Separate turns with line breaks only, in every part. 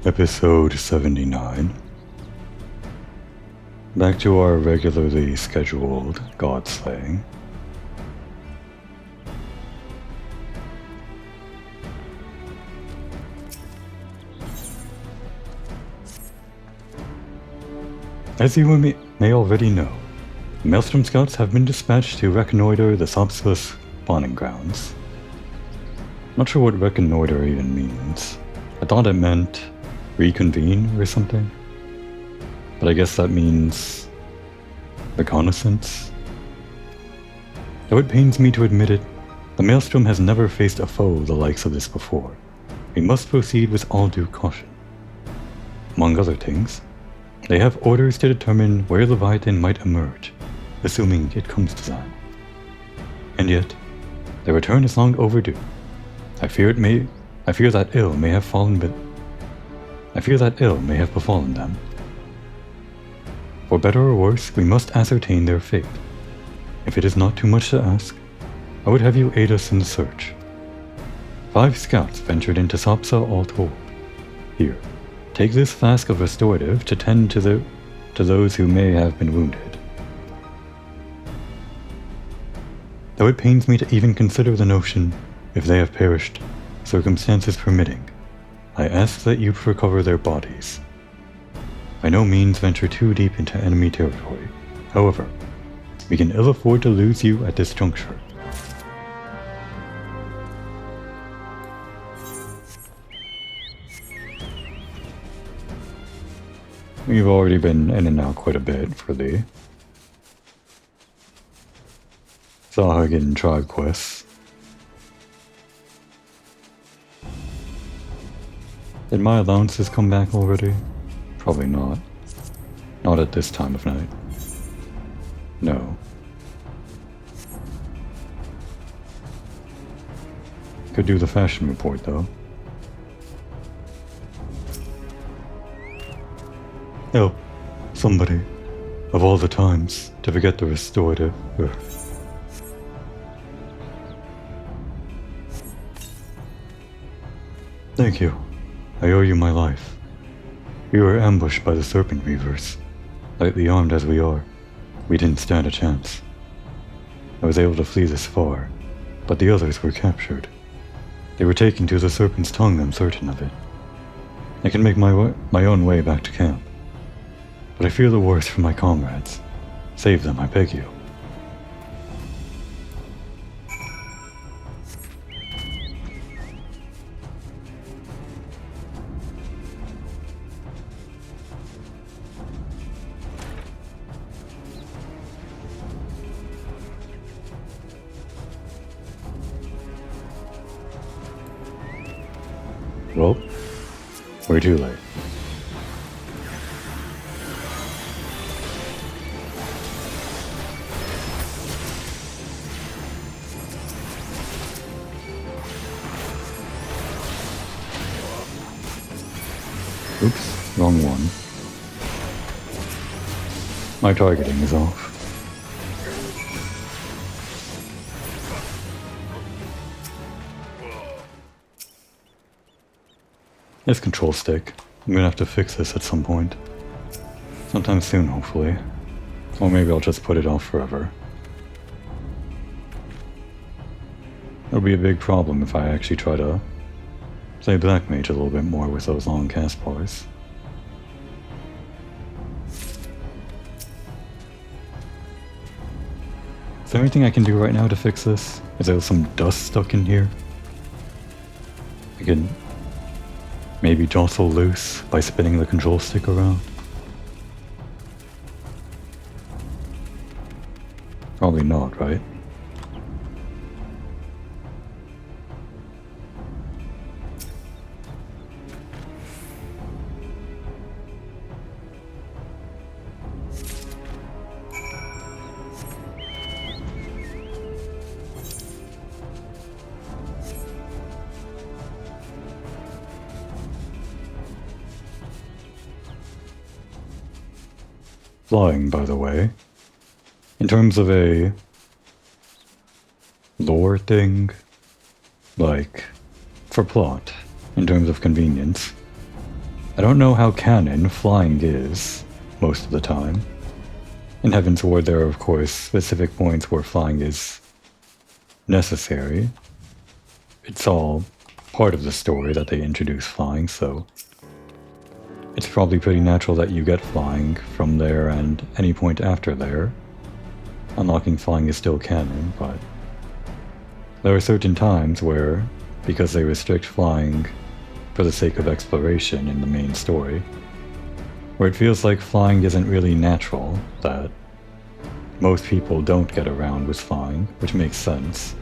Episode 79. Back to our regularly scheduled god slaying. As you may already know, the Maelstrom Scouts have been dispatched to reconnoiter the Sopskus spawning grounds. Not sure what reconnoiter even means. I thought it meant reconvene or something, but I guess that means reconnaissance. Though it pains me to admit it, the Maelstrom has never faced a foe the likes of this before. We must proceed with all due caution. Among other things, they have orders to determine where Leviathan might emerge, assuming it comes to that. And yet, their return is long overdue. I fear that ill may have befallen them. For better or worse, we must ascertain their fate. If it is not too much to ask, I would have you aid us in the search. 5 scouts ventured into Sopsa all told. Here, take this flask of restorative to tend to those who may have been wounded. Though it pains me to even consider the notion, if they have perished, circumstances permitting, I ask that you recover their bodies. By no means venture too deep into enemy territory. However, we can ill afford to lose you at this juncture. We've already been in and out quite a bit for the Sahagin tribe quests. Did my allowances come back already? Probably not. Not at this time of night. No. Could do the fashion report though. Help. Somebody. Of all the times, to forget the restorative. Ugh. Thank you. I owe you my life. We were ambushed by the Serpent Reavers. Lightly armed as we are, we didn't stand a chance. I was able to flee this far, but the others were captured. They were taken to the Serpent's Tongue, I'm certain of it. I can make my own way back to camp. But I fear the worst for my comrades. Save them, I beg you. Well, we're too late. Oops, wrong one. My targeting is off. This control stick. I'm gonna have to fix this at some point. Sometime soon, hopefully. Or maybe I'll just put it off forever. It'll be a big problem if I actually try to play Black Mage a little bit more with those long cast bars. Is there anything I can do right now to fix this? Is there some dust stuck in here? I can maybe jostle loose by spinning the control stick around? Probably not, right? Flying, by the way, in terms of a lore thing, like, for plot, in terms of convenience, I don't know how canon flying is, most of the time. In Heaven's Ward there are of course specific points where flying is necessary. It's all part of the story that they introduce flying, so it's probably pretty natural that you get flying from there and any point after there. Unlocking flying is still canon, but there are certain times where, because they restrict flying for the sake of exploration in the main story, where it feels like flying isn't really natural, that most people don't get around with flying, which makes sense.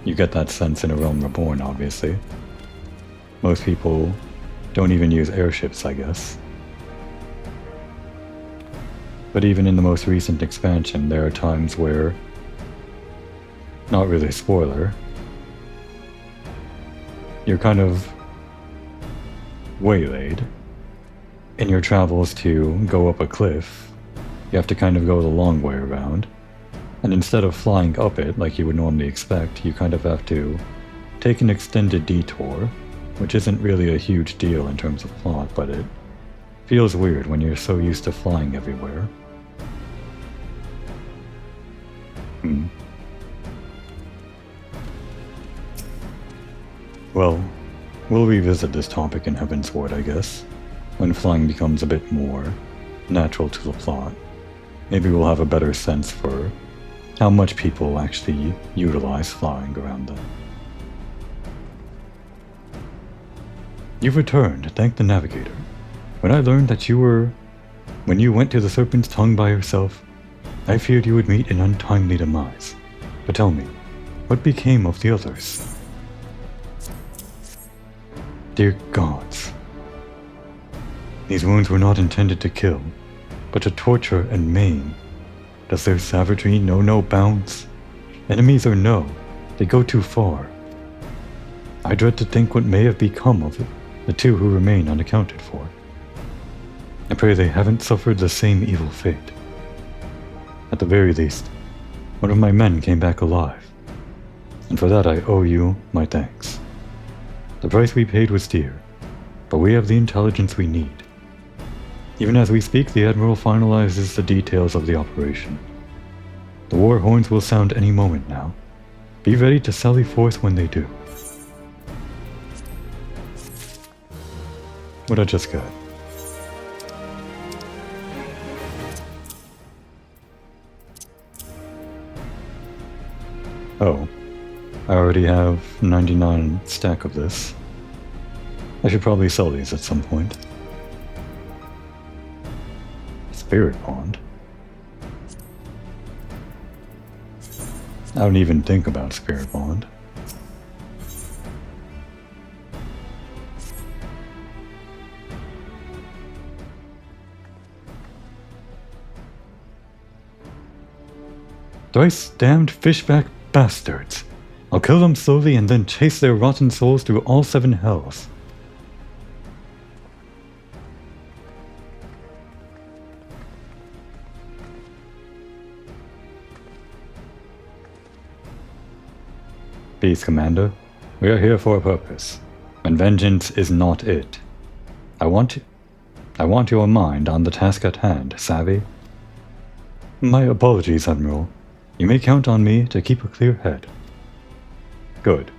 You get that sense in A Realm Reborn, obviously. Most people don't even use airships, I guess. But even in the most recent expansion, there are times where, not really a spoiler, you're kind of waylaid in your travels to go up a cliff. You have to kind of go the long way around, and instead of flying up it like you would normally expect, you kind of have to take an extended detour, which isn't really a huge deal in terms of plot, but it feels weird when you're so used to flying everywhere. Well, we'll revisit this topic in Heaven's Ward, I guess, when flying becomes a bit more natural to the plot. Maybe we'll have a better sense for how much people actually utilize flying around them. You've returned, thank the Navigator. When I learned that when you went to the Serpent's Tongue by yourself, I feared you would meet an untimely demise. But tell me, what became of the others? Dear gods. These wounds were not intended to kill, but to torture and maim. Does their savagery know no bounds? Enemies or no, they go too far. I dread to think what may have become of the two who remain unaccounted for. I pray they haven't suffered the same evil fate. At the very least, one of my men came back alive, and for that I owe you my thanks. The price we paid was dear, but we have the intelligence we need. Even as we speak, the Admiral finalizes the details of the operation. The war horns will sound any moment now. Be ready to sally forth when they do. What I just got. Oh, I already have 99 stack of this. I should probably sell these at some point. Spirit Bond. I don't even think about Spirit Bond. Thrice damned fishback bastards. I'll kill them slowly and then chase their rotten souls through all 7 hells. Peace, Commander. We are here for a purpose, and vengeance is not it. I want your mind on the task at hand, savvy? My apologies, Admiral. You may count on me to keep a clear head. Good.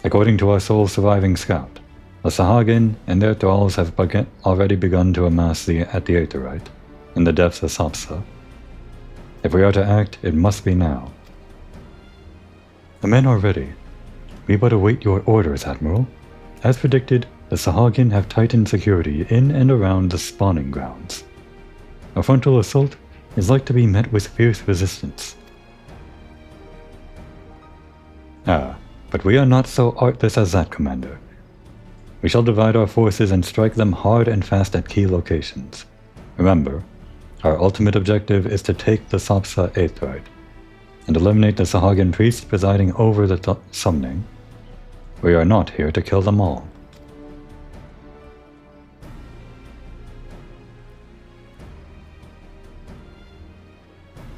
According to our sole surviving scout, the Sahagin and their thralls have already begun to amass at the Aetherite, in the depths of Sapsa. If we are to act, it must be now. The men are ready. We but await your orders, Admiral. As predicted, the Sahagin have tightened security in and around the spawning grounds. A frontal assault is like to be met with fierce resistance. But we are not so artless as that, Commander. We shall divide our forces and strike them hard and fast at key locations. Remember, our ultimate objective is to take the Sapsa Aetherite, and eliminate the Sahagin priests presiding over the summoning. We are not here to kill them all.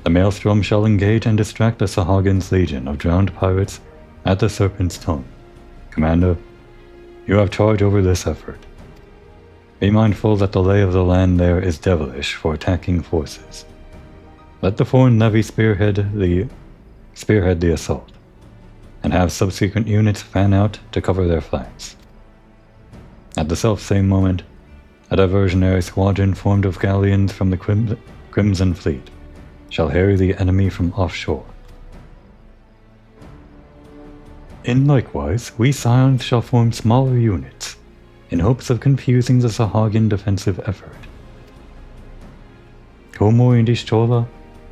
The Maelstrom shall engage and distract the Sahagin's legion of drowned pirates at the Serpent's Tongue. Commander, you have charge over this effort. Be mindful that the lay of the land there is devilish for attacking forces. Let the foreign levy spearhead the assault, and have subsequent units fan out to cover their flanks. At the self-same moment, a diversionary squadron formed of galleons from the Crimson Fleet shall harry the enemy from offshore. In likewise, we Scions shall form smaller units, in hopes of confusing the Sahagin defensive effort. Komori and Ishtola,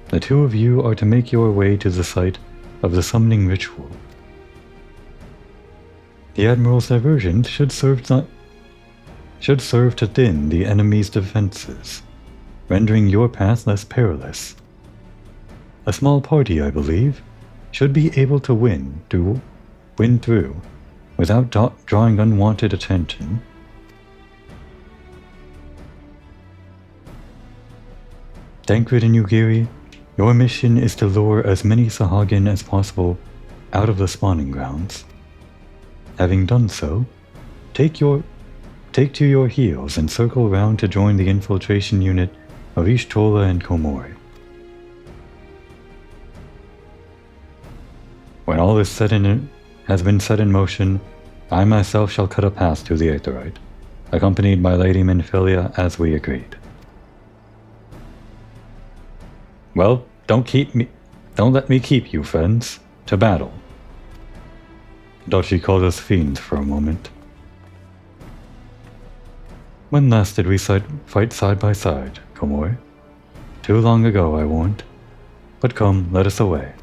the two of you are to make your way to the site of the summoning ritual. The Admiral's diversion should serve to thin the enemy's defenses, rendering your path less perilous. A small party, I believe, should be able to win through without drawing unwanted attention. Tancred and Yugiri, your mission is to lure as many Sahagin as possible out of the spawning grounds. Having done so, take to your heels and circle round to join the infiltration unit of Ishtola and Komori. When all is has been set in motion, I myself shall cut a path to the Aetherite, accompanied by Lady Minfilia as we agreed. Well, don't let me keep you, friends, to battle. Dachi called us fiends for a moment. When last did we fight side by side, Komori? Too long ago, I warned. But come, let us away.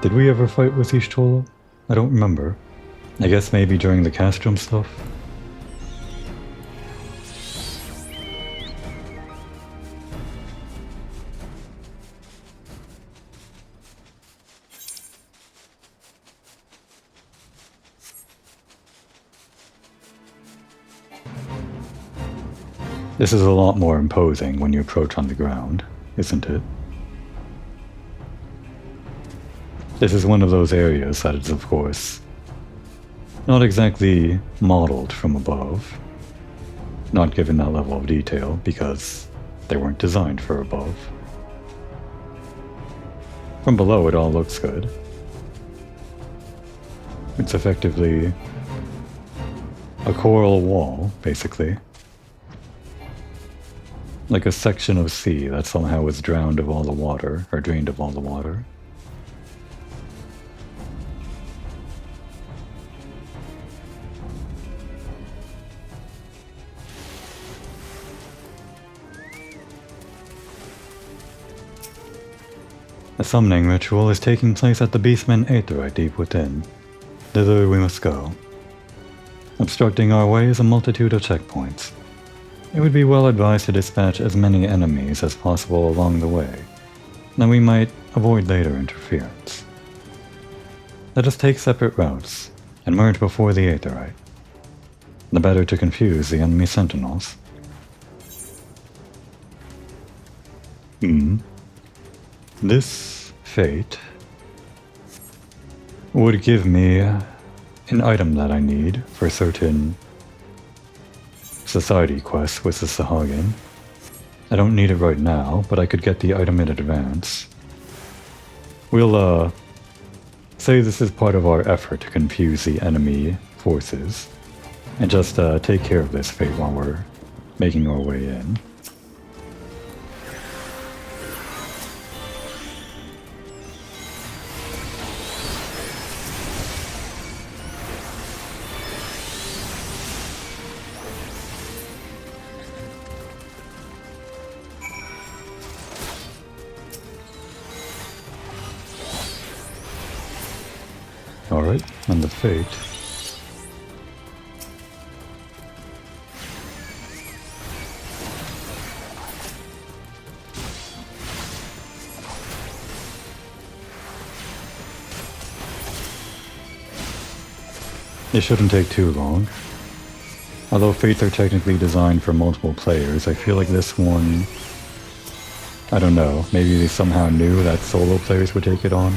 Did we ever fight with Ishtola? I don't remember. I guess maybe during the Castrum stuff? This is a lot more imposing when you approach on the ground, isn't it? This is one of those areas that is, of course, not exactly modeled from above, not given that level of detail because they weren't designed for above. From below it all looks good. It's effectively a coral wall, basically. Like a section of sea that somehow was drowned of all the water, or drained of all the water. The summoning ritual is taking place at the Beastman Aetherite deep within. Thither we must go. Obstructing our way is a multitude of checkpoints. It would be well advised to dispatch as many enemies as possible along the way, that we might avoid later interference. Let us take separate routes, and merge before the Aetherite, the better to confuse the enemy sentinels. This fate would give me an item that I need for certain society quests with the Sahagin. I don't need it right now, but I could get the item in advance. We'll, say this is part of our effort to confuse the enemy forces, and just, take care of this fate while we're making our way in. Alright, and the fate. It shouldn't take too long. Although fates are technically designed for multiple players, I feel like this one, I don't know, maybe they somehow knew that solo players would take it on.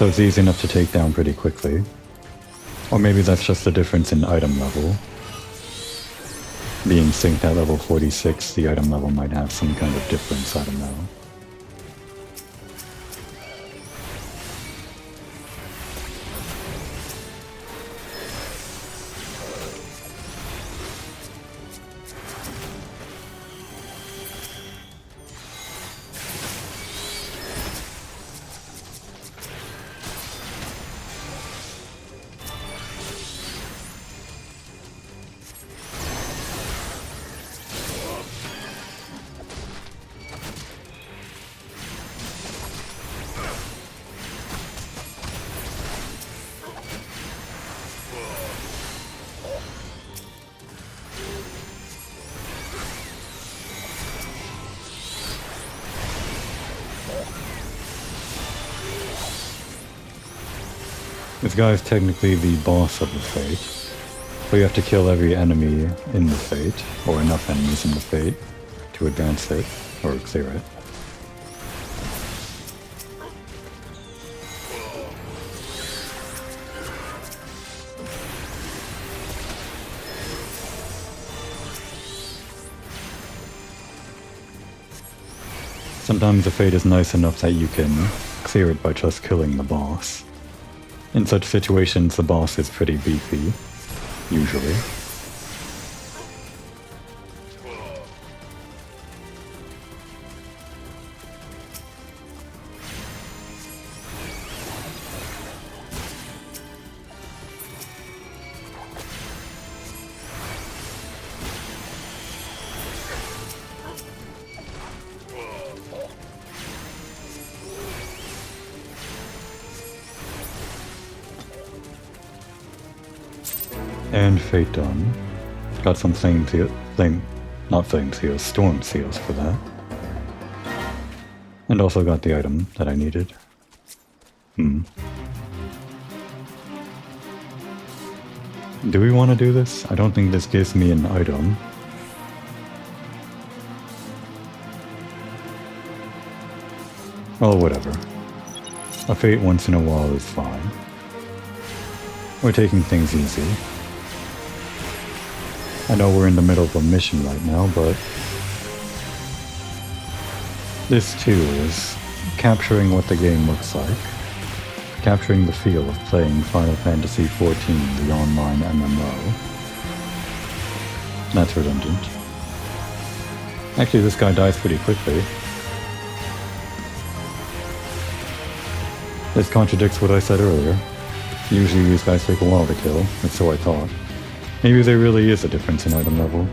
so it's easy enough to take down pretty quickly. Or maybe that's just the difference in item level. Being synced at level 46, the item level might have some kind of difference, I don't know. This guy is technically the boss of the Fate, but you have to kill every enemy in the Fate, or enough enemies in the Fate, to advance it, or clear it. Sometimes the Fate is nice enough that you can clear it by just killing the boss. In such situations, the boss is pretty beefy, usually. And Fate done. Got some storm seals for that. And also got the item that I needed. Do we want to do this? I don't think this gives me an item. Well, whatever. A Fate once in a while is fine. We're taking things easy. I know we're in the middle of a mission right now, but this too is capturing what the game looks like, capturing the feel of playing Final Fantasy XIV, the online MMO. That's redundant. Actually, this guy dies pretty quickly. This contradicts what I said earlier. Usually these guys take a while to kill, and so I thought. Maybe there really is a difference in item level.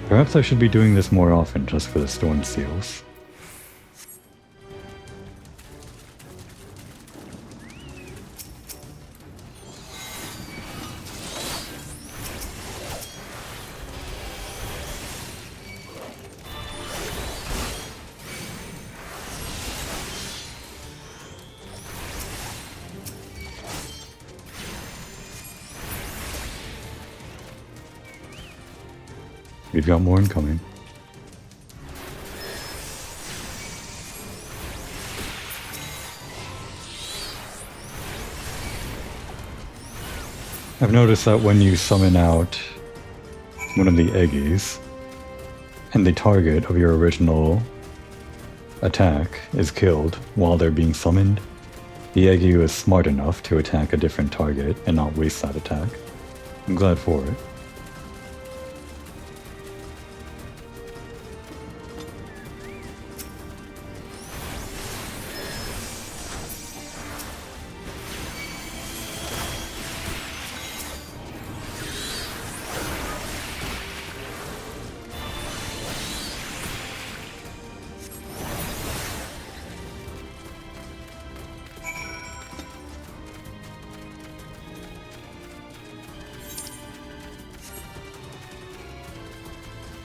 Perhaps I should be doing this more often just for the storm seals. We've got more incoming. I've noticed that when you summon out one of the Eggies, and the target of your original attack is killed while they're being summoned, the Eggie is smart enough to attack a different target and not waste that attack. I'm glad for it.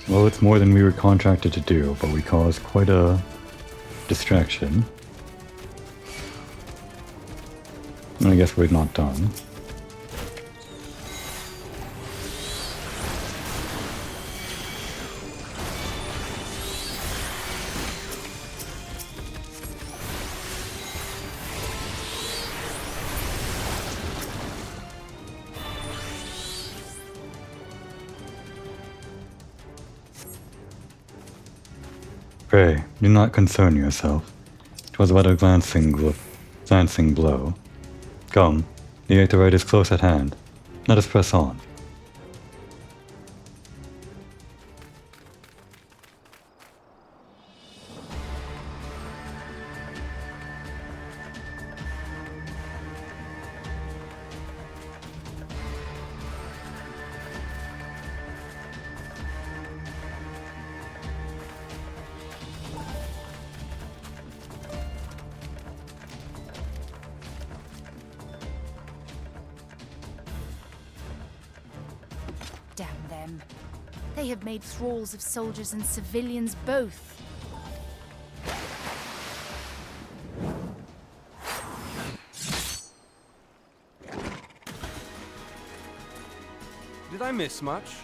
Well, it's more than we were contracted to do, but we caused quite a distraction. And I guess we're not done. Pray, do not concern yourself. 'Twas but a glancing blow. Come, the Aetherite is close at hand. Let us press on.
Damn them. They have made thralls of soldiers and civilians both.
Did I miss much?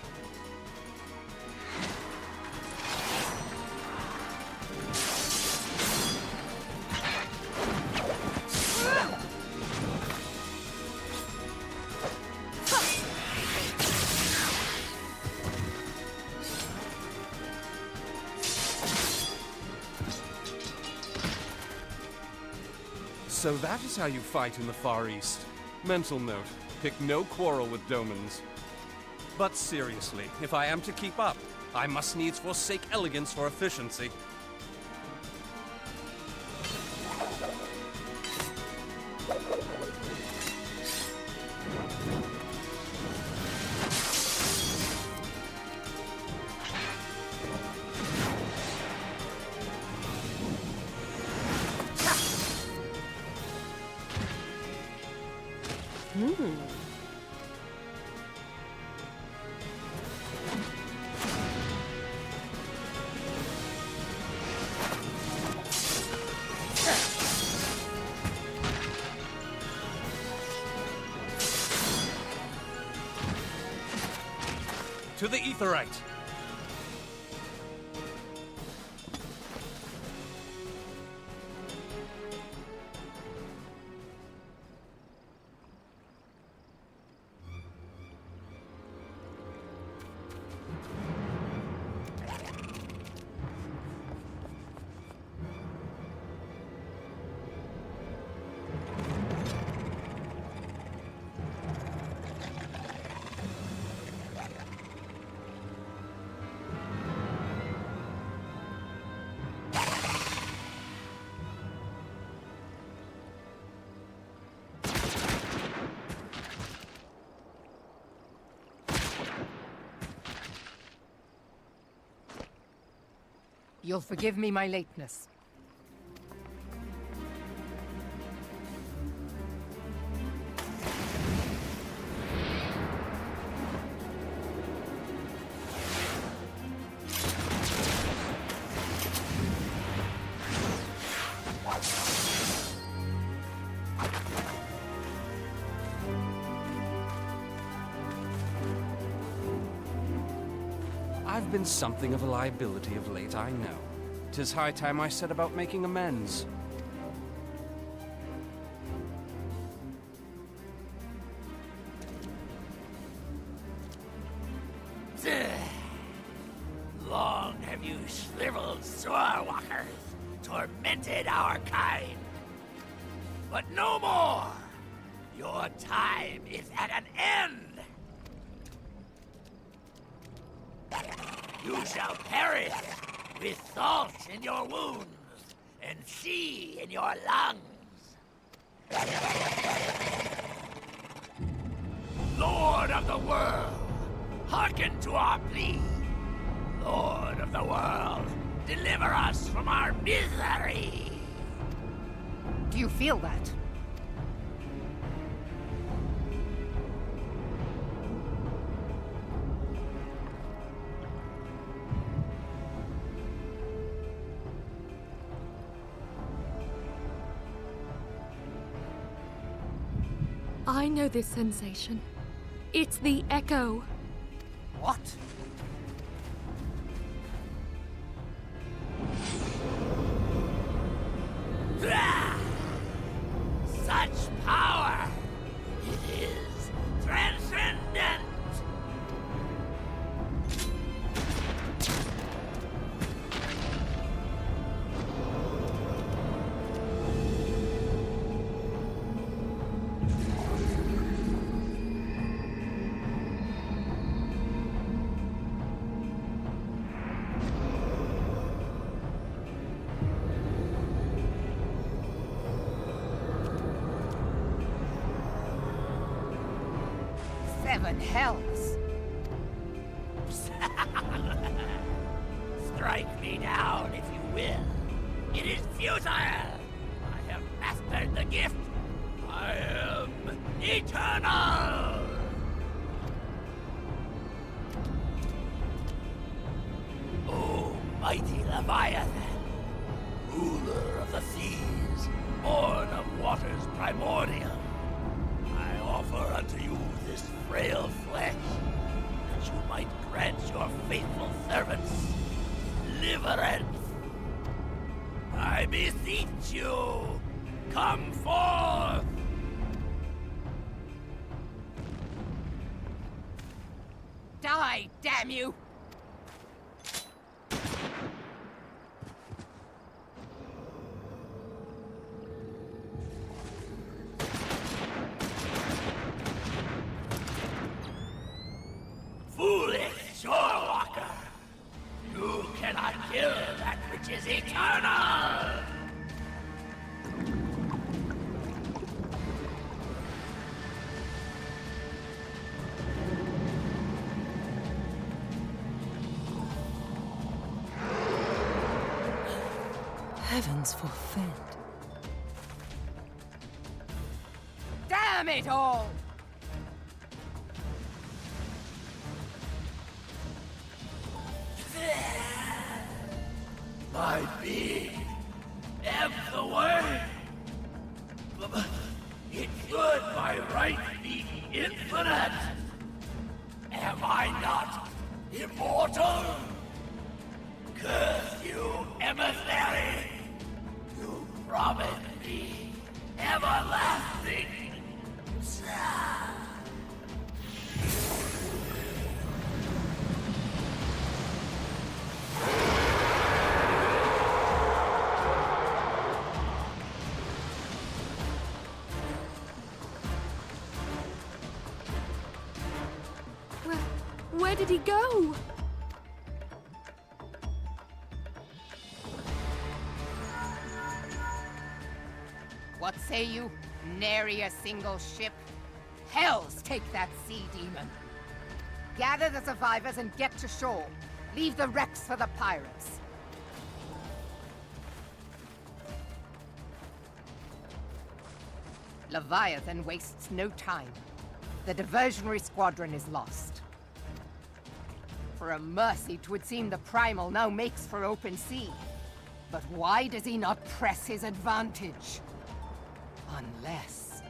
So that is how you fight in the Far East. Mental note, pick no quarrel with Domans. But seriously, if I am to keep up, I must needs forsake elegance for efficiency. To the Aetherite!
You'll forgive me my lateness.
I've been something of a liability of late, I know. 'Tis high time I set about making amends.
Long have you shriveled Sorewalkers, tormented our kind. But no more! Your time is at an end! You shall perish with salt in your wounds and sea in your lungs. Lord of the world, hearken to our plea. Lord of the world, deliver us from our misery.
Do you feel that?
I know this sensation. It's the echo.
What? Ah! Such power! It is transcendent!
even hells.
Strike me down if you will. It is futile. I have mastered the gift. I am eternal. O mighty Leviathan, ruler of the seas, born of waters primordial, I offer unto you this frail flesh, that you might grant your faithful servants deliverance. I beseech you, come forth!
Die, damn you!
Foolish shorewalker! You cannot kill that which is eternal!
Heavens forfend.
Damn it all!
My being ebbs away. But it should by right be infinite. Am I not immortal? Curse you, emissary! You promised me everlasting.
Where did he go?
What say you? Nary a single ship? Hells take that sea demon! Gather the survivors and get to shore. Leave the wrecks for the pirates. Leviathan wastes no time. The diversionary squadron is lost. For a mercy, 'twould seem the Primal now makes for open sea. But why does he not press his advantage? Unless...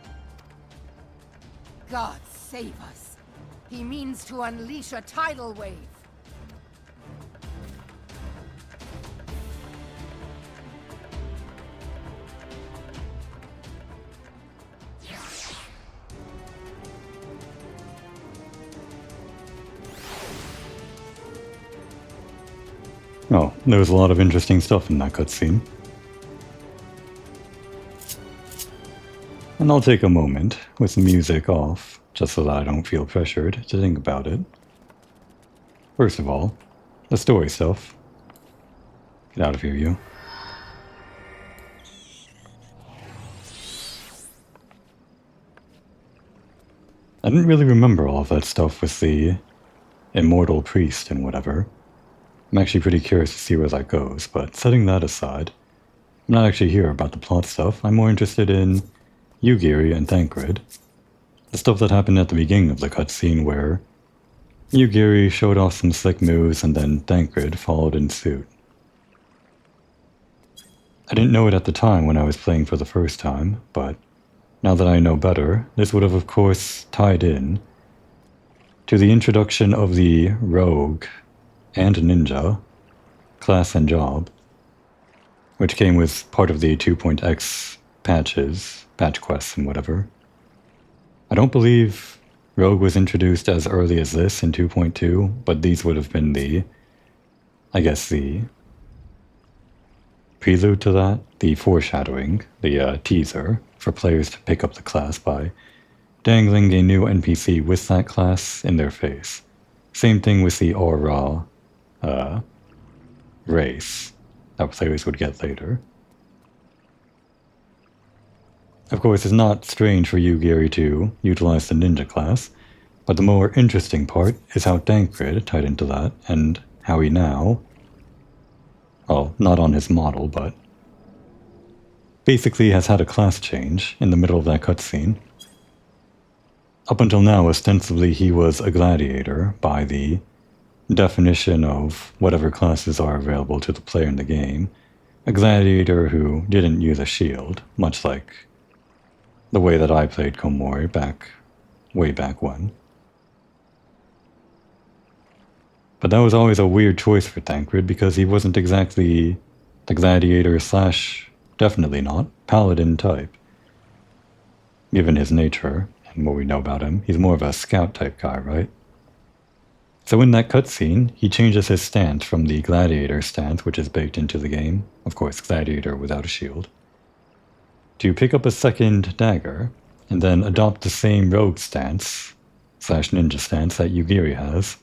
God save us. He means to unleash a tidal wave.
Oh, there was a lot of interesting stuff in that cutscene. And I'll take a moment, with the music off, just so that I don't feel pressured to think about it. First of all, the story stuff. Get out of here, you. I didn't really remember all of that stuff with the immortal priest and whatever. I'm actually pretty curious to see where that goes, but setting that aside, I'm not actually here about the plot stuff. I'm more interested in Yugiri and Thancred. The stuff that happened at the beginning of the cutscene where Yugiri showed off some slick moves and then Thancred followed in suit. I didn't know it at the time when I was playing for the first time, but now that I know better, this would have of course tied in to the introduction of the rogue and ninja class and job, which came with part of the 2.x patches, patch quests and whatever. I don't believe rogue was introduced as early as this in 2.2, but these would have been the, I guess the prelude to that, the foreshadowing, the teaser for players to pick up the class by dangling a new NPC with that class in their face. Same thing with the aura race that players would get later. Of course, it's not strange for Yugiri to utilize the ninja class, But the more interesting part is how Tancred tied into that, and how he now, well, not on his model, but basically has had a class change in the middle of that cutscene. Up until now, ostensibly he was a gladiator by the definition of whatever classes are available to the player in the game. A gladiator who didn't use a shield, much like the way that I played Komori way back when. But that was always a weird choice for Tancred because he wasn't exactly the gladiator / definitely not, paladin type. Given his nature and what we know about him, he's more of a scout type guy, right? So in that cutscene, he changes his stance from the gladiator stance, which is baked into the game, of course gladiator without a shield, to pick up a second dagger, and then adopt the same rogue stance / ninja stance that Yugiri has.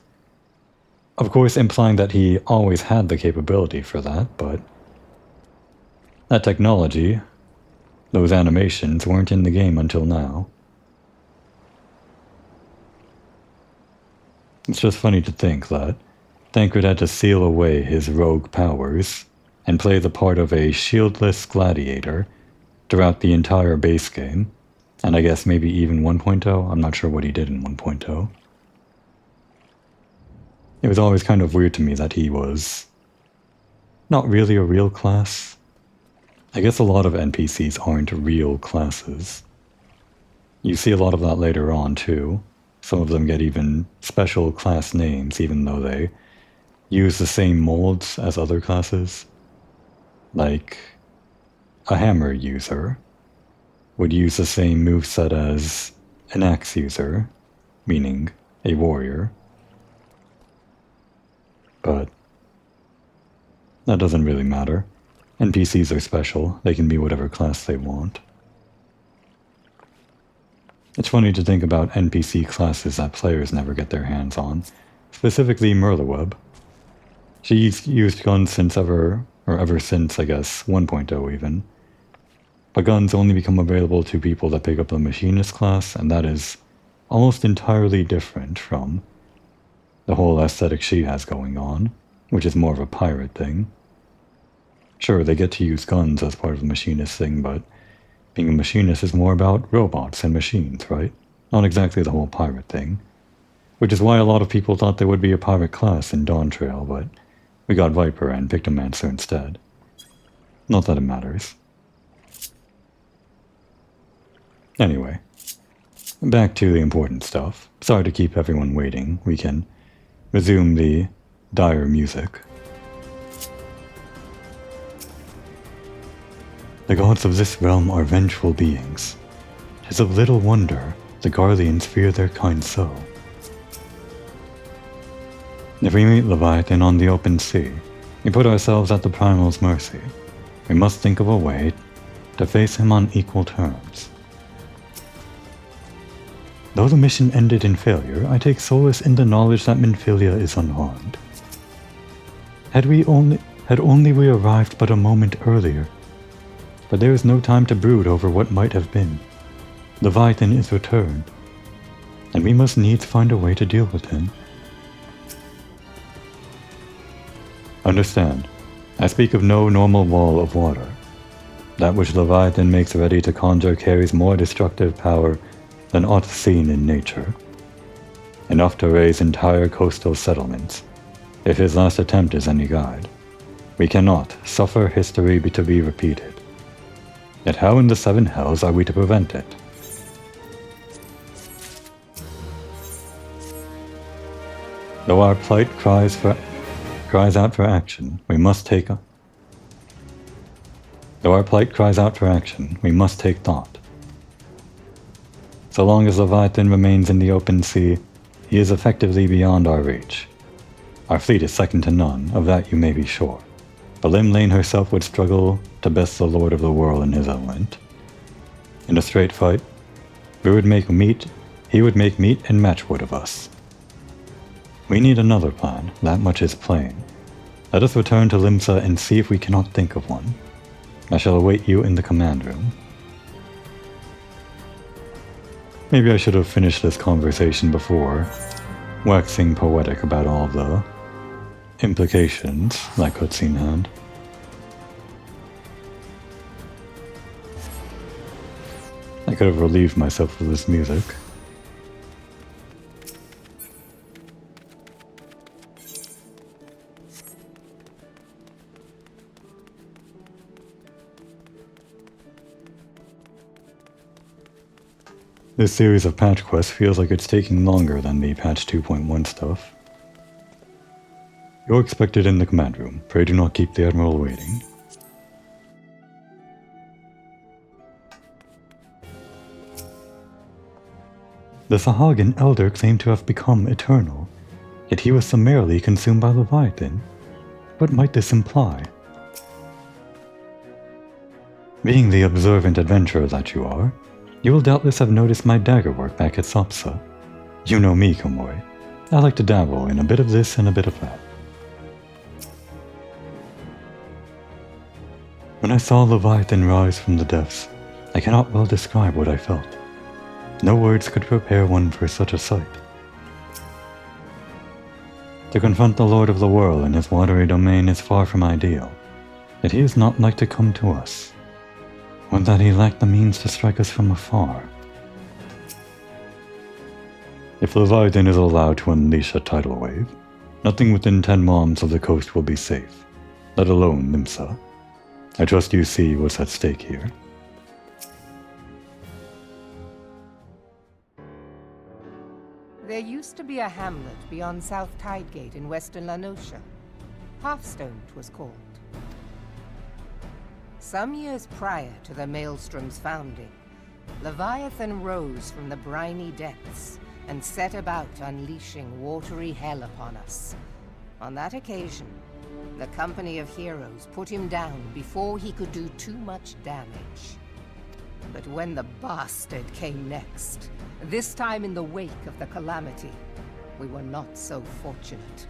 Of course implying that he always had the capability for that, but that technology, those animations, weren't in the game until now. It's just funny to think that Tancred had to seal away his rogue powers and play the part of a shieldless gladiator throughout the entire base game, and I guess maybe even 1.0, I'm not sure what he did in 1.0. It was always kind of weird to me that he was not really a real class. I guess a lot of NPCs aren't real classes. You see a lot of that later on too. Some of them get even special class names even though they use the same molds as other classes. Like a hammer user would use the same moveset as an axe user, meaning a warrior. But that doesn't really matter. NPCs are special, they can be whatever class they want. It's funny to think about NPC classes that players never get their hands on, specifically Merleweb. She's used guns ever since, I guess, 1.0 even. But guns only become available to people that pick up the Machinist class, and that is almost entirely different from the whole aesthetic she has going on, which is more of a pirate thing. Sure, they get to use guns as part of the Machinist thing, but being a Machinist is more about robots and machines, right? Not exactly the whole pirate thing. Which is why a lot of people thought there would be a pirate class in Dawn Trail, but we got Viper and Pictomancer instead. Not that it matters. Anyway, back to the important stuff. Sorry to keep everyone waiting. We can resume the dire music. The gods of this realm are vengeful beings. 'Tis of little wonder the Garleans fear their kind so. If we meet Leviathan on the open sea, we put ourselves at the Primal's mercy. We must think of a way to face him on equal terms. Though the mission ended in failure, I take solace in the knowledge that Minfilia is unharmed. Had only we arrived but a moment earlier. But there is no time to brood over what might have been. Leviathan is returned, and we must needs find a way to deal with him. Understand, I speak of no normal wall of water. That which Leviathan makes ready to conjure carries more destructive power than aught seen in nature. Enough to raise entire coastal settlements, if his last attempt is any guide. We cannot suffer history to be repeated. Yet how in the seven hells are we to prevent it? Though our plight cries out for action, we must take thought. So long as Leviathan remains in the open sea, he is effectively beyond our reach. Our fleet is second to none, of that you may be sure. But Limlane herself would struggle to best the Lord of the World in his element. In a straight fight, he would make meat and matchwood of us. We need another plan, that much is plain. Let us return to Limsa and see if we cannot think of one. I shall await you in the command room. Maybe I should have finished this conversation before, waxing poetic about all the implications that cutscene had. I could have relieved myself with this music. This series of patch quests feels like it's taking longer than the patch 2.1 stuff. You're expected in the command room. Pray do not keep the Admiral waiting. The Sahagin Elder claimed to have become eternal, yet he was summarily consumed by Leviathan. What might this imply? Being the observant adventurer that you are, you will doubtless have noticed my dagger work back at Sopsa. You know me, Komori. I like to dabble in a bit of this and a bit of that. When I saw Leviathan rise from the depths, I cannot well describe what I felt. No words could prepare one for such a sight. To confront the Lord of the World in his watery domain is far from ideal, yet he is not like to come to us. Or that he lacked the means to strike us from afar. If Leviathan is allowed to unleash a tidal wave, nothing within 10 miles of the coast will be safe, let alone Limsa. I trust you see what's at stake here.
There used to be a hamlet beyond South Tidegate in western Lanosha. Hearthstone, 'twas called. Some years prior to the Maelstrom's founding, Leviathan rose from the briny depths and set about unleashing watery hell upon us. On that occasion, the Company of Heroes put him down before he could do too much damage. But when the bastard came next, this time in the wake of the calamity, we were not so fortunate.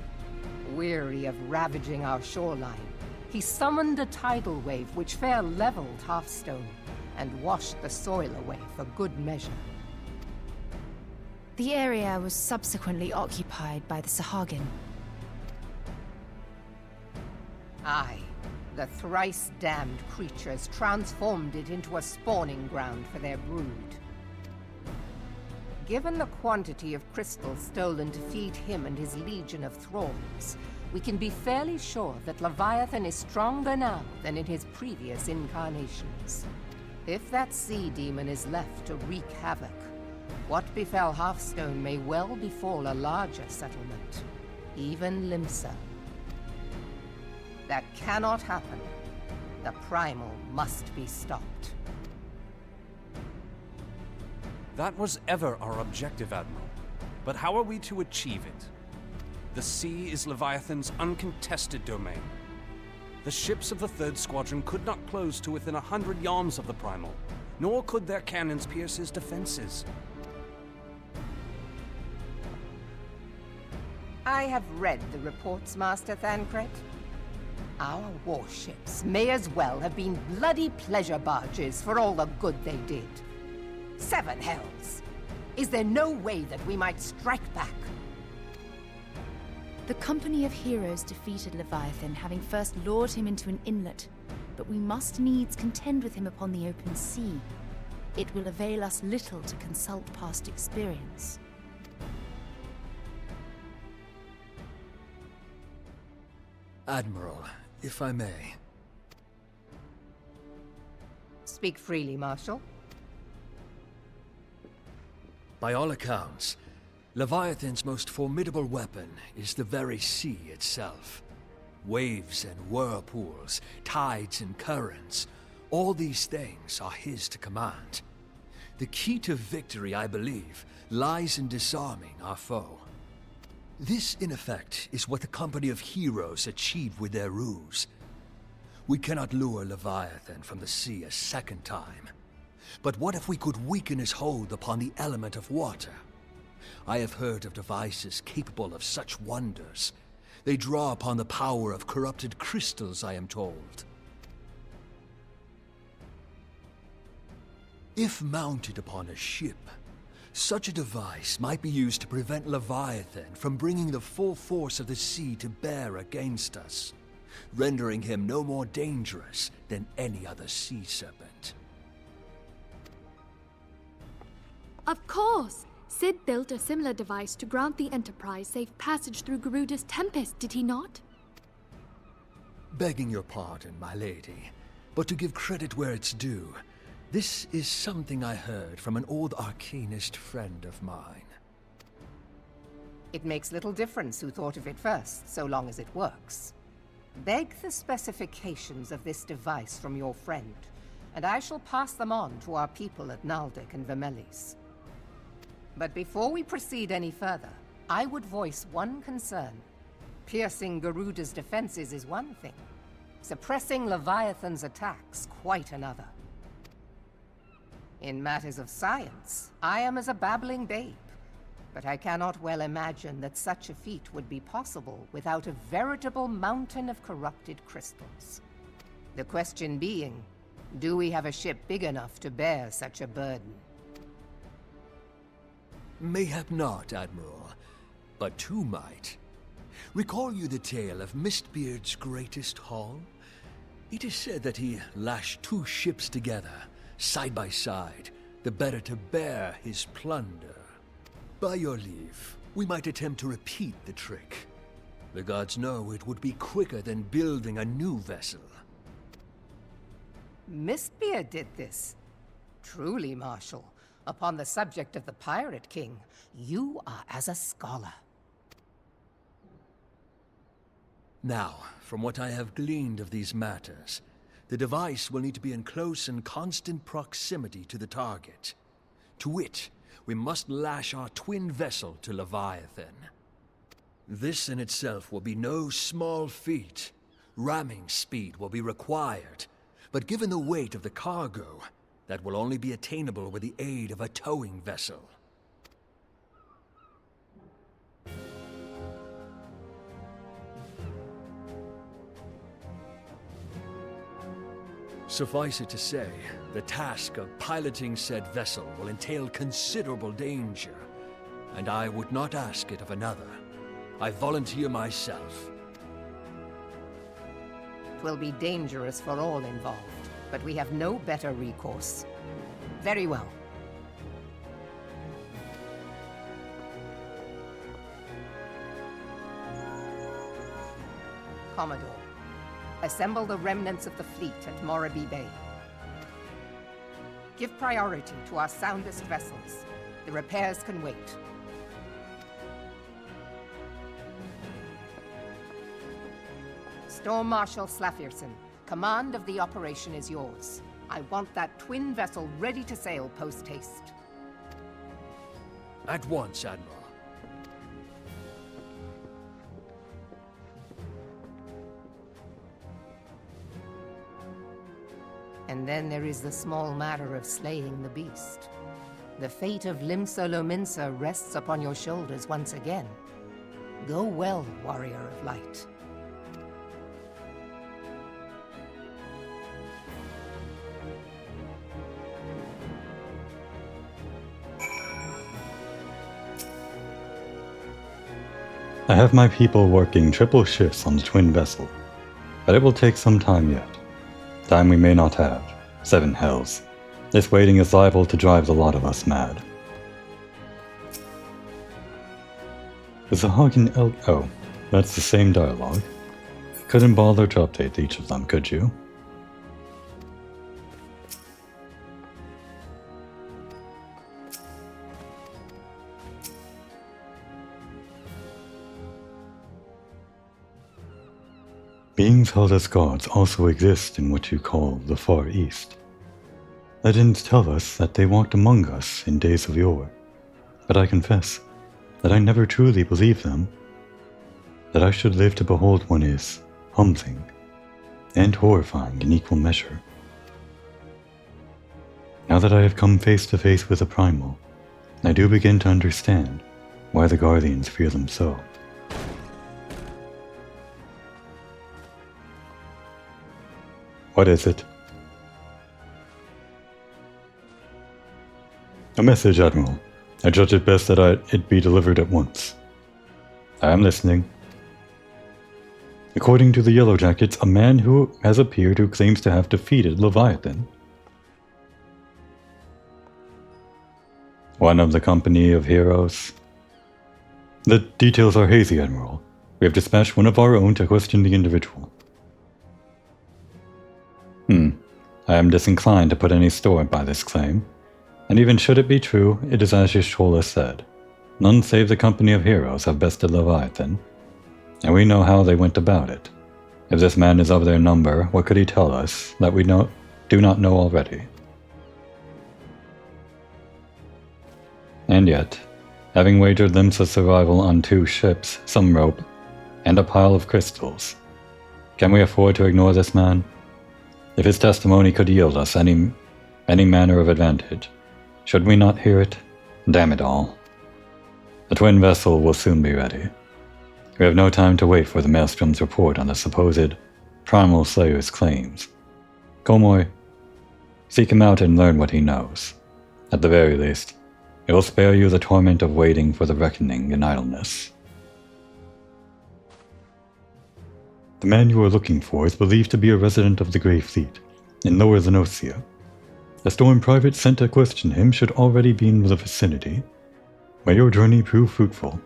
Weary of ravaging our shoreline, he summoned a tidal wave which fair leveled Hearthstone and washed the soil away for good measure.
The area was subsequently occupied by the Sahagin.
Aye, the thrice-damned creatures transformed it into a spawning ground for their brood. Given the quantity of crystal stolen to feed him and his legion of thralls, we can be fairly sure that Leviathan is stronger now than in his previous incarnations. If that sea demon is left to wreak havoc, what befell Hearthstone may well befall a larger settlement, even Limsa. That cannot happen. The primal must be stopped.
That was ever our objective, Admiral. But how are we to achieve it? The sea is Leviathan's uncontested domain. The ships of the 3rd Squadron could not close to within 100 yards of the Primal, nor could their cannons pierce his defenses.
I have read the reports, Master Thancred. Our warships may as well have been bloody pleasure barges for all the good they did. 7 hells! Is there no way that we might strike back?
The Company of Heroes defeated Leviathan, having first lured him into an inlet, but we must needs contend with him upon the open sea. It will avail us little to consult past experience.
Admiral, if I may.
Speak freely, Marshal.
By all accounts, Leviathan's most formidable weapon is the very sea itself. Waves and whirlpools, tides and currents, all these things are his to command. The key to victory, I believe, lies in disarming our foe. This, in effect, is what the Company of Heroes achieved with their ruse. We cannot lure Leviathan from the sea a second time. But what if we could weaken his hold upon the element of water? I have heard of devices capable of such wonders. They draw upon the power of corrupted crystals, I am told. If mounted upon a ship, Such a device might be used to prevent Leviathan from bringing the full force of the sea to bear against us, rendering him no more dangerous than any other sea serpent.
Of course! Sid built a similar device to grant the Enterprise safe passage through Garuda's Tempest, did he not?
Begging your pardon, my lady, but to give credit where it's due, this is something I heard from an old arcanist friend of mine.
It makes little difference who thought of it first, so long as it works. Beg the specifications of this device from your friend, and I shall pass them on to our people at Naldic and Vermelis. But before we proceed any further, I would voice one concern. Piercing Garuda's defenses is one thing. Suppressing Leviathan's attacks, quite another. In matters of science, I am as a babbling babe, but I cannot well imagine that such a feat would be possible without a veritable mountain of corrupted crystals. The question being, do we have a ship big enough to bear such a burden?
Mayhap not, Admiral, but two might. Recall you the tale of Mistbeard's greatest haul? It is said that he lashed two ships together, side by side, the better to bear his plunder. By your leave, we might attempt to repeat the trick. The gods know it would be quicker than building a new vessel.
Mistbeard did this. Truly, Marshal, upon the subject of the Pirate King, you are as a scholar.
Now, from what I have gleaned of these matters, the device will need to be in close and constant proximity to the target. To wit, we must lash our twin vessel to Leviathan. This in itself will be no small feat. Ramming speed will be required, but given the weight of the cargo, that will only be attainable with the aid of a towing vessel. Suffice it to say, the task of piloting said vessel will entail considerable danger, and I would not ask it of another. I volunteer myself.
It will be dangerous for all involved, but we have no better recourse. Very well. Commodore, assemble the remnants of the fleet at Morabee Bay. Give priority to our soundest vessels. The repairs can wait. Storm Marshal Slafierson, command of the operation is yours. I want that twin vessel ready to sail post-haste.
At once, Admiral.
And then there is the small matter of slaying the beast. The fate of Limsa Lominsa rests upon your shoulders once again. Go well, warrior of light.
I have my people working triple shifts on the twin vessel, but it will take some time yet. Time we may not have. 7 hells. This waiting is liable to drive the lot of us mad. Is the hog and elk? Oh, that's the same dialogue. Couldn't bother to update each of them, could you? Beings held as gods also exist in what you call the Far East. Legends tell us that they walked among us in days of yore, but I confess that I never truly believed them. That I should live to behold one is humbling and horrifying in equal measure. Now that I have come face to face with a primal, I do begin to understand why the Guardians fear them so. What is it? A message, Admiral. I judge it best that it be delivered at once. I am listening. According to the Yellow Jackets, a man who has appeared who claims to have defeated Leviathan. One of the company of heroes. The details are hazy, Admiral. We have dispatched one of our own to question the individual. I am disinclined to put any store by this claim, and even should it be true, it is as Y'shtola said. None save the company of heroes have bested Leviathan, and we know how they went about it. If this man is of their number, what could he tell us that we do not know already? And yet, having wagered Limsa's survival on 2 ships, some rope, and a pile of crystals, can we afford to ignore this man? If his testimony could yield us any manner of advantage, should we not hear it? Damn it all. The twin vessel will soon be ready. We have no time to wait for the Maelstrom's report on the supposed Primal Slayer's claims. Komoy, seek him out and learn what he knows. At the very least, it will spare you the torment of waiting for the reckoning in idleness. The man you are looking for is believed to be a resident of the Grey Fleet, in Lower Zenosia. The Storm Private sent to question him should already be in the vicinity. May your journey prove fruitful.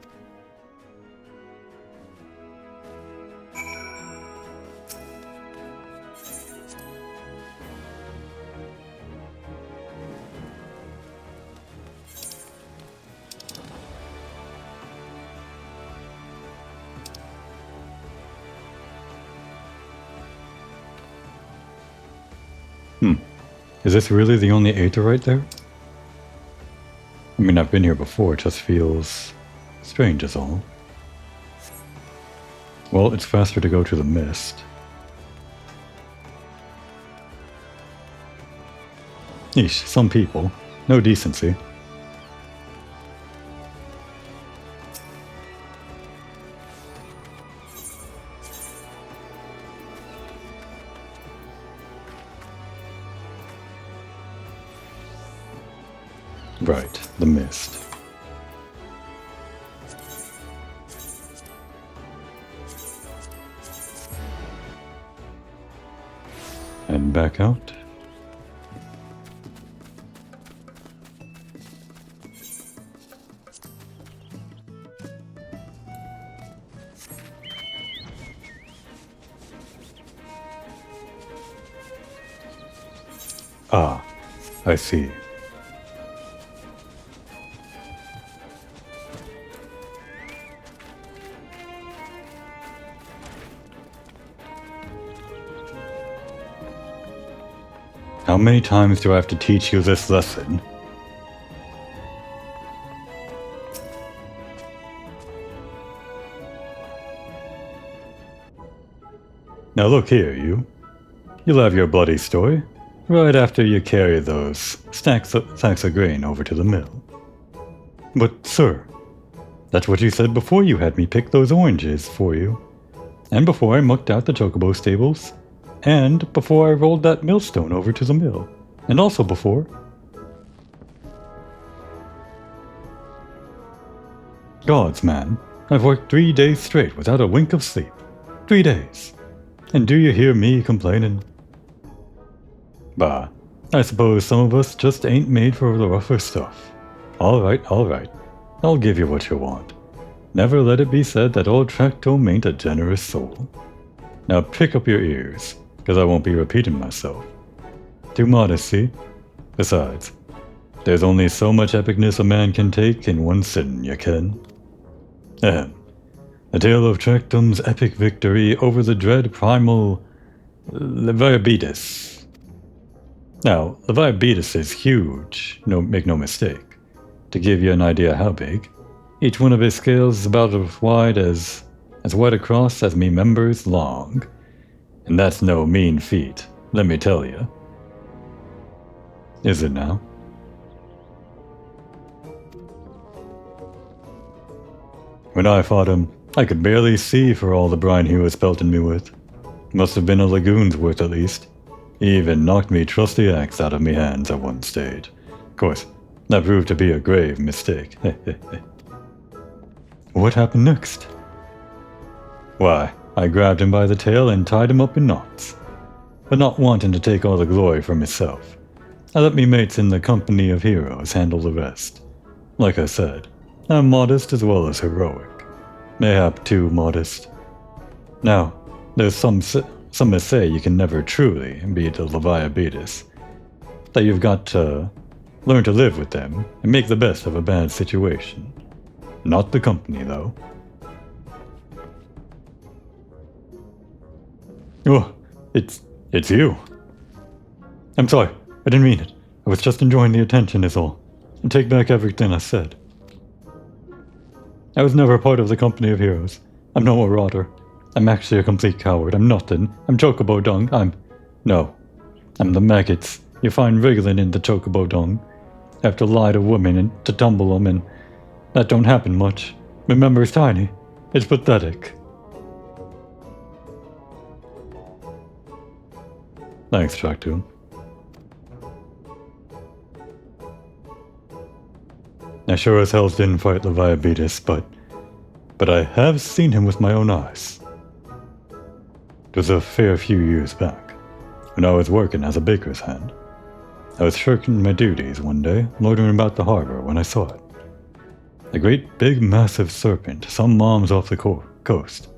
Is this really the only Aether right there? I mean, I've been here before, it just feels strange is all. Well, it's faster to go to the mist. Eesh, some people. No decency. Right, the mist. And back out. Ah, I see. How many times do I have to teach you this lesson? Now look here, you. You'll have your bloody story right after you carry those sacks of grain over to the mill. But, sir, that's what you said before you had me pick those oranges for you. And before I mucked out the chocobo stables. And before I rolled that millstone over to the mill. And also before... Gods, man. I've worked 3 days straight without a wink of sleep. 3 days. And do you hear me complaining? Bah, I suppose some of us just ain't made for the rougher stuff. Alright. I'll give you what you want. Never let it be said that old Tractome ain't a generous soul. Now pick up your ears. Because I won't be repeating myself. Too modest, see? Besides, there's only so much epicness a man can take in one sitting, you ken. Ahem. A tale of Tractome's epic victory over the dread primal... Leviabetus. Now, Leviabetus is huge, make no mistake. To give you an idea how big, each one of his scales is about as wide across as me members long. And that's no mean feat, let me tell you. Is it now? When I fought him, I could barely see for all the brine he was pelting me with. Must have been a lagoon's worth at least. He even knocked me trusty axe out of me hands at one stage. Of course, That proved to be a grave mistake. What happened next? Why, I grabbed him by the tail and tied him up in knots. But not wanting to take all the glory for myself, I let me mates in the company of heroes handle the rest. Like I said, I'm modest as well as heroic. Mayhap too modest. Now, there's some may say you can never truly beat the Leviathan, that you've got to learn to live with them and make the best of a bad situation. Not the company, though. Oh, it's you. I'm sorry, I didn't mean it. I was just enjoying the attention is all. And take back everything I said. I was never a part of the company of heroes. I'm no marauder. I'm actually a complete coward. I'm nothing. I'm chocobo dung. I'm the maggots you find wriggling in the chocobo dung. Have to lie to women and to tumble them, and that don't happen much. Remember, it's tiny. It's pathetic. Thanks, Traktoon. I sure as hell didn't fight Leviathan, but I have seen him with my own eyes. It was a fair few years back, when I was working as a baker's hand. I was shirking my duties one day, loitering about the harbor when I saw it. A great big massive serpent some miles off the coast,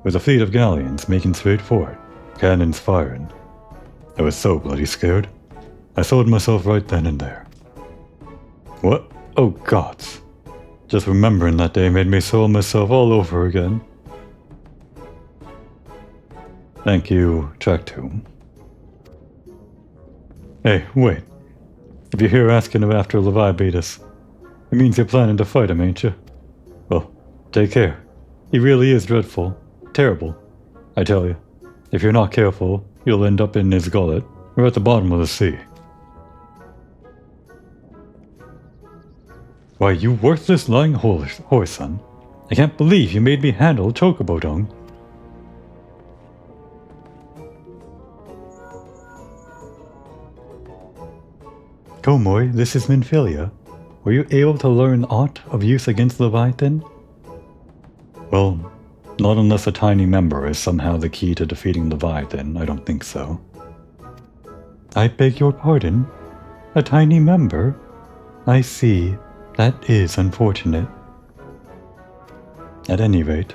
with a fleet of galleons making straight for it, cannons firing. I was so bloody scared, I sold myself right then and there. What? Oh gods. Just remembering that day made me sell myself all over again. Thank you, Traktoon. Hey, wait. If you're here asking after Leviathan, it means you're planning to fight him, ain't you? Well, take care. He really is dreadful. Terrible. I tell you, if you're not careful, you'll end up in his gullet, or at the bottom of the sea. Why, you worthless lying horse son. I can't believe you made me handle chocobo dung. Komoy, this is Minfilia. Were you able to learn aught of use against Leviathan? Well, not unless a tiny member is somehow the key to defeating Leviathan, I don't think so. I beg your pardon? A tiny member? I see. That is unfortunate. At any rate,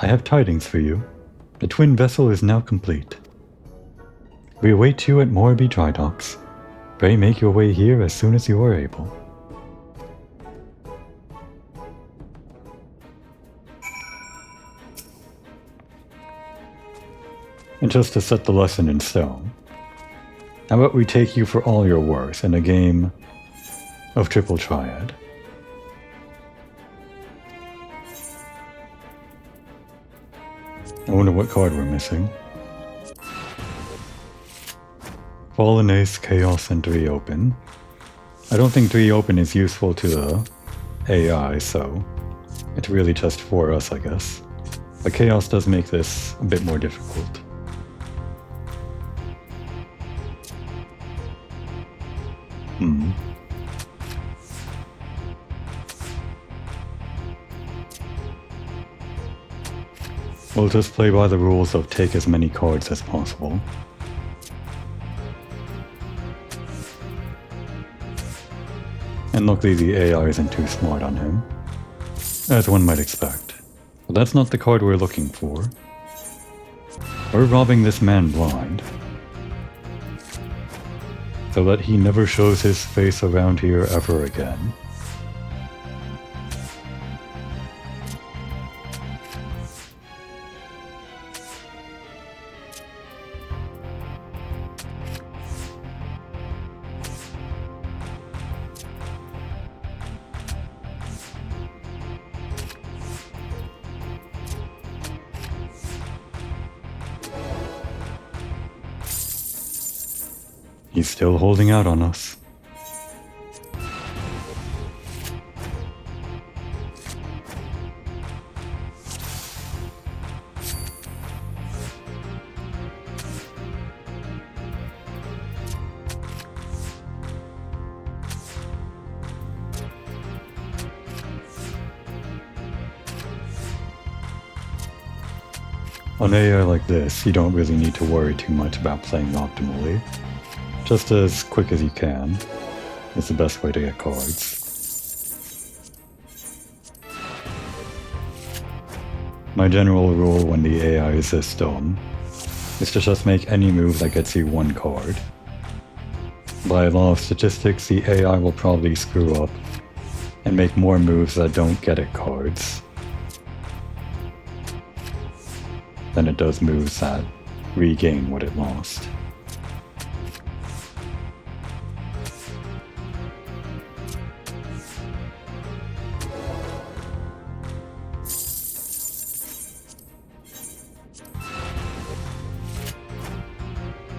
I have tidings for you. The twin vessel is now complete. We await you at Morby Dry Docks. Pray make your way here as soon as you are able. And just to set the lesson in stone, how about we take you for all your worth in a game of Triple Triad? I wonder what card we're missing. Fallen Ace, Chaos, and 3 Open. I don't think 3 Open is useful to the AI, so it's really just for us, I guess. But Chaos does make this a bit more difficult. We'll just play by the rules of take as many cards as possible. And luckily the AI isn't too smart on him, as one might expect. But that's not the card we're looking for. We're robbing this man blind, so that he never shows his face around here ever again. He's still holding out on us. On AI like this, you don't really need to worry too much about playing optimally. Just as quick as you can is the best way to get cards. My general rule when the AI is this dumb is to just make any move that gets you one card. By law of statistics, the AI will probably screw up and make more moves that don't get it cards than it does moves that regain what it lost.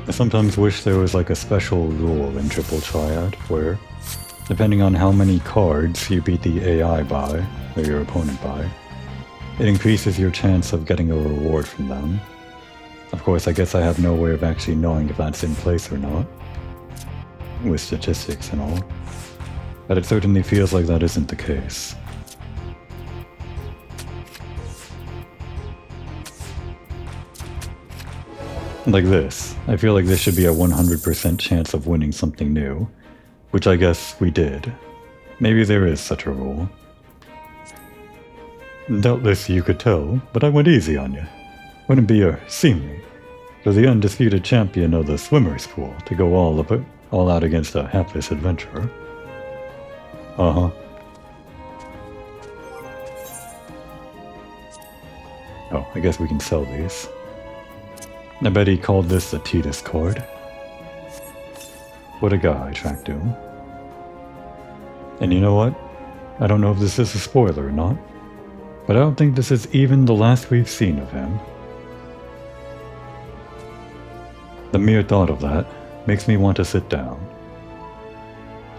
I sometimes wish there was like a special rule in Triple Triad where, depending on how many cards you beat the AI by, or your opponent by, it increases your chance of getting a reward from them. Of course, I guess I have no way of actually knowing if that's in place or not, with statistics and all, but it certainly feels like that isn't the case. Like this, I feel like this should be a 100% chance of winning something new, which I guess we did. Maybe there is such a rule. Doubtless you could tell, but I went easy on you. Wouldn't be seemly for the undisputed champion of the swimmer's pool to go all out against a hapless adventurer. Uh-huh. Oh, I guess we can sell these. I bet he called this the Titus card. What a guy, Track Doom. And you know what? I don't know if this is a spoiler or not, but I don't think this is even the last we've seen of him. The mere thought of that makes me want to sit down.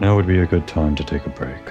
Now would be a good time to take a break.